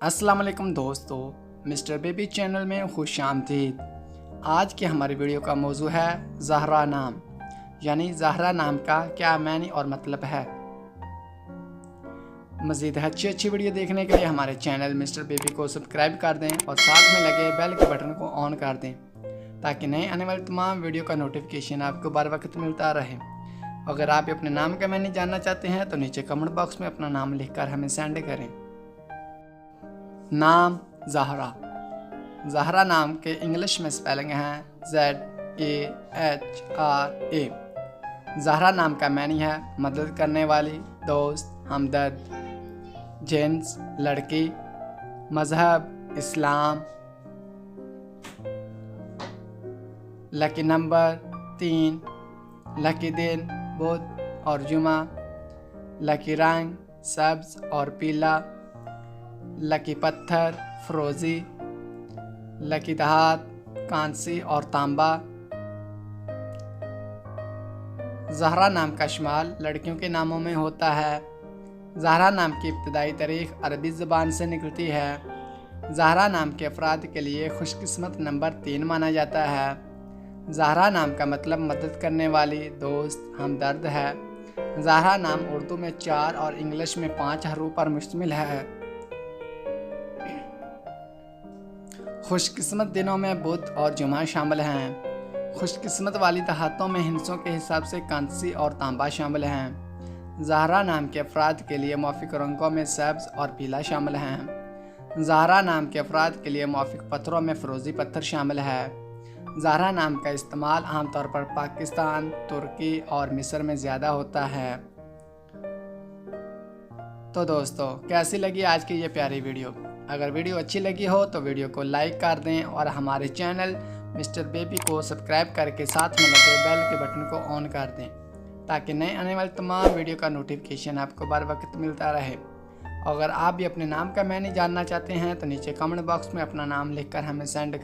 अस्सलाम वालेकुम दोस्तों, मिस्टर बेबी चैनल में खुश आमदीद। आज के हमारी वीडियो का मौजू है ज़हरा नाम, यानी ज़हरा नाम का क्या मानी और मतलब है। मज़ीद अच्छी वीडियो देखने के लिए हमारे चैनल मिस्टर बेबी को सब्सक्राइब कर दें और साथ में लगे बेल के बटन को ऑन कर दें ताकि नए आने वाली तमाम वीडियो का नोटिफिकेशन आपको बर वक्त मिलता रहे। अगर आप अपने नाम का मानी जानना चाहते हैं तो नीचे कमेंट बॉक्स में अपना नाम लिखकर हमें सेंड करें। नाम ज़हरा। ज़हरा नाम के इंग्लिश में स्पेलिंग है ZAHRA। ज़हरा नाम का मानी है मदद करने वाली, दोस्त, हमदर्द। जिन्स लड़की, मज़हब इस्लाम। लकी नंबर 3, लकी दिन बुध और जुमा। लकी रंग सब्ज़ और पीला। लकी पत्थर फ्रोज़ी। लकी धात कांसी और तांबा। ज़हरा नाम का शुमार लड़कियों के नामों में होता है। ज़हरा नाम की इब्तदाई तारीख अरबी ज़बान से निकलती है। ज़हरा नाम के अफराद के लिए खुशकिस्मत नंबर 3 माना जाता है। ज़हरा नाम का मतलब मदद करने वाली, दोस्त, हमदर्द है। ज़हरा नाम उर्दू में 4 और इंग्लिश में 5 हरूफ पर मुश्तमिल है। खुशकिस्मत दिनों में बुध और जुमा शामिल हैं। खुशकिस्मत वाली दहातों में हिंसों के हिसाब से कांसी और तांबा शामिल हैं। ज़हरा नाम के अफराद के लिए मौफिक रंगों में सब्ज़ और पीला शामिल हैं। ज़हरा नाम के अफराद के लिए मौफिक पत्थरों में फ़रोज़ी पत्थर शामिल है। ज़हरा नाम का इस्तेमाल आमतौर पर पाकिस्तान, तुर्की और मिस्र में ज़्यादा होता है। तो दोस्तों, कैसी लगी आज की ये प्यारी वीडियो? अगर वीडियो अच्छी लगी हो तो वीडियो को लाइक कर दें और हमारे चैनल मिस्टर बेबी को सब्सक्राइब करके साथ में लगे बेल के बटन को ऑन कर दें ताकि नए आने वाली तमाम वीडियो का नोटिफिकेशन आपको बर वक्त मिलता रहे। अगर आप भी अपने नाम का मानी जानना चाहते हैं तो नीचे कमेंट बॉक्स में अपना नाम लिखकर हमें सेंड करें।